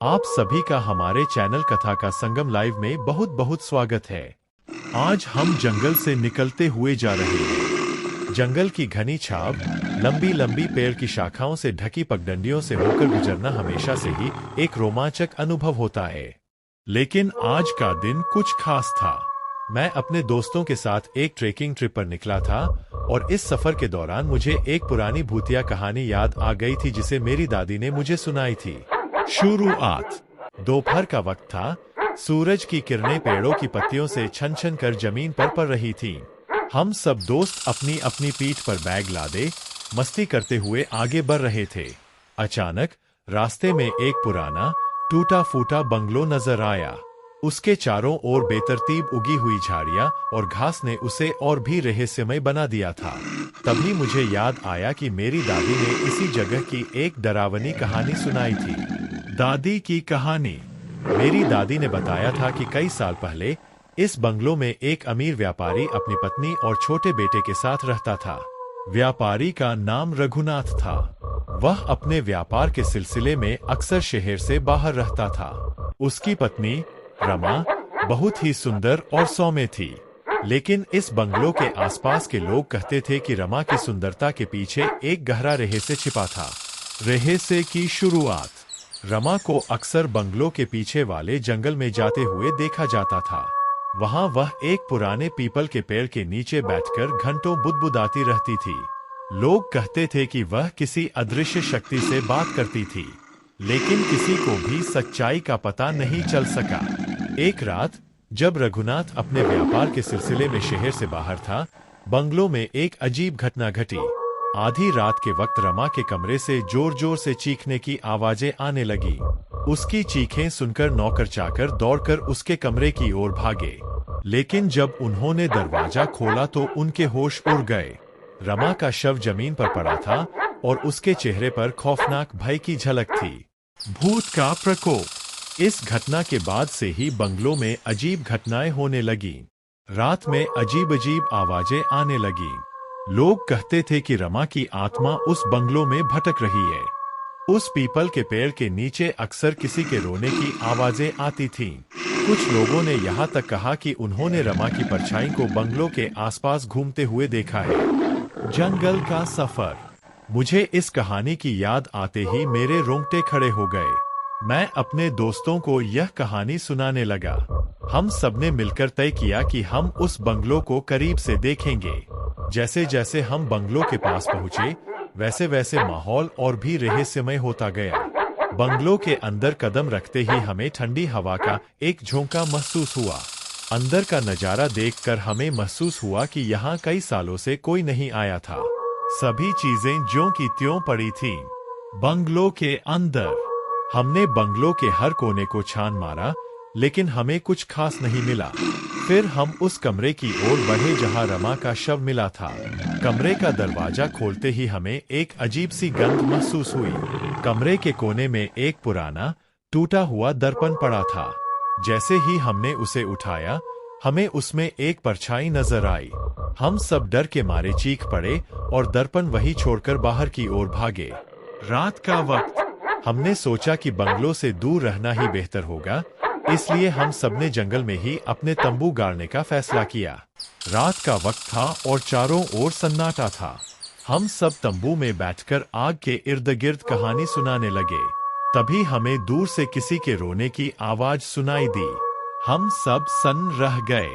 आप सभी का हमारे चैनल कथा का संगम लाइव में बहुत बहुत स्वागत है। आज हम जंगल से निकलते हुए जा रहे हैं। जंगल की घनी छाव, लंबी लंबी पेड़ की शाखाओं से ढकी पगडंडियों से होकर गुजरना हमेशा से ही एक रोमांचक अनुभव होता है। लेकिन आज का दिन कुछ खास था। मैं अपने दोस्तों के साथ एक ट्रेकिंग ट्रिप पर निकला था और इस सफर के दौरान मुझे एक पुरानी भूतिया कहानी याद आ गई थी जिसे मेरी दादी ने मुझे सुनाई थी। शुरुआत दोपहर का वक्त था। सूरज की किरणें पेड़ों की पत्तियों से छन छन कर जमीन पर पड़ रही थीं। हम सब दोस्त अपनी अपनी पीठ पर बैग लादे मस्ती करते हुए आगे बढ़ रहे थे। अचानक रास्ते में एक पुराना टूटा फूटा बंगलो नजर आया। उसके चारों ओर बेतरतीब उगी हुई झाड़ियां और घास ने उसे और भी रहस्यमय बना दिया था। तभी मुझे याद आया कि मेरी दादी ने इसी जगह की एक डरावनी कहानी सुनाई थी। दादी की कहानी। मेरी दादी ने बताया था कि कई साल पहले इस बंगलो में एक अमीर व्यापारी अपनी पत्नी और छोटे बेटे के साथ रहता था। व्यापारी का नाम रघुनाथ था। वह अपने व्यापार के सिलसिले में अक्सर शहर से बाहर रहता था। उसकी पत्नी रमा बहुत ही सुंदर और सौम्य थी, लेकिन इस बंगलो के आसपास के लोग कहते थे कि रमा की सुंदरता के पीछे एक गहरा रहस्य छिपा था। रहस्य की शुरुआत। रमा को अक्सर बंगलो के पीछे वाले जंगल में जाते हुए देखा जाता था। वहां वह एक पुराने पीपल के पेड़ के नीचे बैठकर घंटों बुदबुदाती रहती थी। लोग कहते थे कि वह किसी अदृश्य शक्ति से बात करती थी, लेकिन किसी को भी सच्चाई का पता नहीं चल सका। एक रात जब रघुनाथ अपने व्यापार के सिलसिले में शहर से बाहर था, बंगलो में एक अजीब घटना घटी। आधी रात के वक्त रमा के कमरे से जोर जोर से चीखने की आवाजें आने लगी। उसकी चीखें सुनकर नौकर चाकर दौड़कर उसके कमरे की ओर भागे, लेकिन जब उन्होंने दरवाजा खोला तो उनके होश उड़ गए। रमा का शव जमीन पर पड़ा था और उसके चेहरे पर खौफनाक भय की झलक थी। भूत का प्रकोप। इस घटना के बाद से ही बंगलो में अजीब घटनाएं होने लगीं। रात में अजीब अजीब आवाजें आने लगीं। लोग कहते थे कि रमा की आत्मा उस बंगलो में भटक रही है। उस पीपल के पेड़ के नीचे अक्सर किसी के रोने की आवाजें आती थीं। कुछ लोगों ने यहाँ तक कहा कि उन्होंने रमा की परछाई को बंगलो के आसपास घूमते हुए देखा है। जंगल का सफर। मुझे इस कहानी की याद आते ही मेरे रोंगटे खड़े हो गए। मैं अपने दोस्तों को यह कहानी सुनाने लगा। हम सबने मिलकर तय किया कि हम उस बंगलो को करीब से देखेंगे। जैसे जैसे हम बंगलो के पास पहुंचे, वैसे वैसे माहौल और भी रहस्यमय होता गया। बंगलो के अंदर कदम रखते ही हमें ठंडी हवा का एक झोंका महसूस हुआ। अंदर का नजारा देखकर हमें महसूस हुआ कि यहाँ कई सालों से कोई नहीं आया था। सभी चीजें ज्यों की त्यों पड़ी थीं। बंगलो के अंदर हमने बंगलो के हर कोने को छान मारा, लेकिन हमें कुछ खास नहीं मिला। फिर हम उस कमरे की ओर बढ़े जहां रमा का शव मिला था। कमरे का दरवाजा खोलते ही हमें एक अजीब सी गंध महसूस हुई। कमरे के कोने में एक पुराना टूटा हुआ दर्पण पड़ा था। जैसे ही हमने उसे उठाया, हमें उसमें एक परछाई नजर आई। हम सब डर के मारे चीख पड़े और दर्पण वही छोड़कर बाहर की ओर भागे। रात का वक्त। हमने सोचा कि बंगलो से दूर रहना ही बेहतर होगा, इसलिए हम सबने जंगल में ही अपने तंबू गाड़ने का फैसला किया। रात का वक्त था और चारों ओर सन्नाटा था। हम सब तंबू में बैठकर आग के इर्द गिर्द कहानी सुनाने लगे। तभी हमें दूर से किसी के रोने की आवाज सुनाई दी। हम सब सन्न रह गए।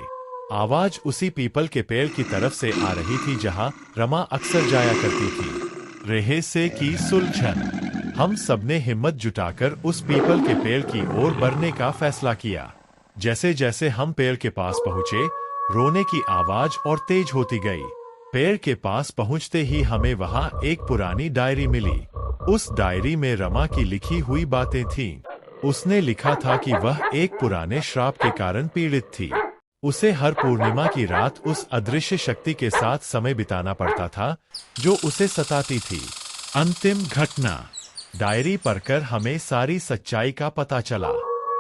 आवाज उसी पीपल के पेड़ की तरफ से आ रही थी जहां रमा अक्सर जाया करती थी। रहस्य की सुलझन। हम सबने हिम्मत जुटाकर उस पीपल के पेड़ की ओर बढ़ने का फैसला किया। जैसे जैसे हम पेड़ के पास पहुंचे, रोने की आवाज और तेज होती गई। पेड़ के पास पहुंचते ही हमें वहां एक पुरानी डायरी मिली। उस डायरी में रमा की लिखी हुई बातें थीं। उसने लिखा था कि वह एक पुराने श्राप के कारण पीड़ित थी। उसे हर पूर्णिमा की रात उस अदृश्य शक्ति के साथ समय बिताना पड़ता था जो उसे सताती थी। अंतिम घटना। डायरी पढ़कर हमें सारी सच्चाई का पता चला।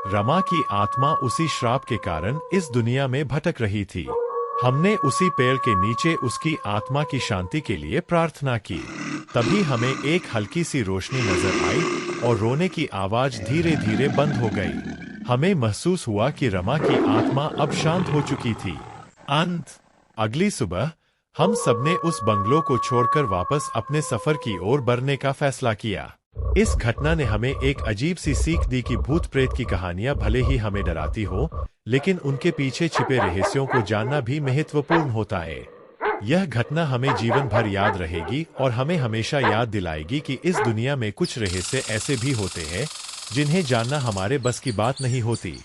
रमा की आत्मा उसी श्राप के कारण इस दुनिया में भटक रही थी। हमने उसी पेड़ के नीचे उसकी आत्मा की शांति के लिए प्रार्थना की। तभी हमें एक हल्की सी रोशनी नजर आई और रोने की आवाज धीरे धीरे बंद हो गई। हमें महसूस हुआ कि रमा की आत्मा अब शांत हो चुकी थी। अगली सुबह हम सबने उस बंगलो को छोड़कर वापस अपने सफर की ओर बढ़ने का फैसला किया। इस घटना ने हमें एक अजीब सी सीख दी कि भूत प्रेत की कहानियां भले ही हमें डराती हो, लेकिन उनके पीछे छिपे रहस्यों को जानना भी महत्वपूर्ण होता है। यह घटना हमें जीवन भर याद रहेगी और हमें हमेशा याद दिलाएगी कि इस दुनिया में कुछ रहस्य ऐसे भी होते हैं जिन्हें जानना हमारे बस की बात नहीं होती।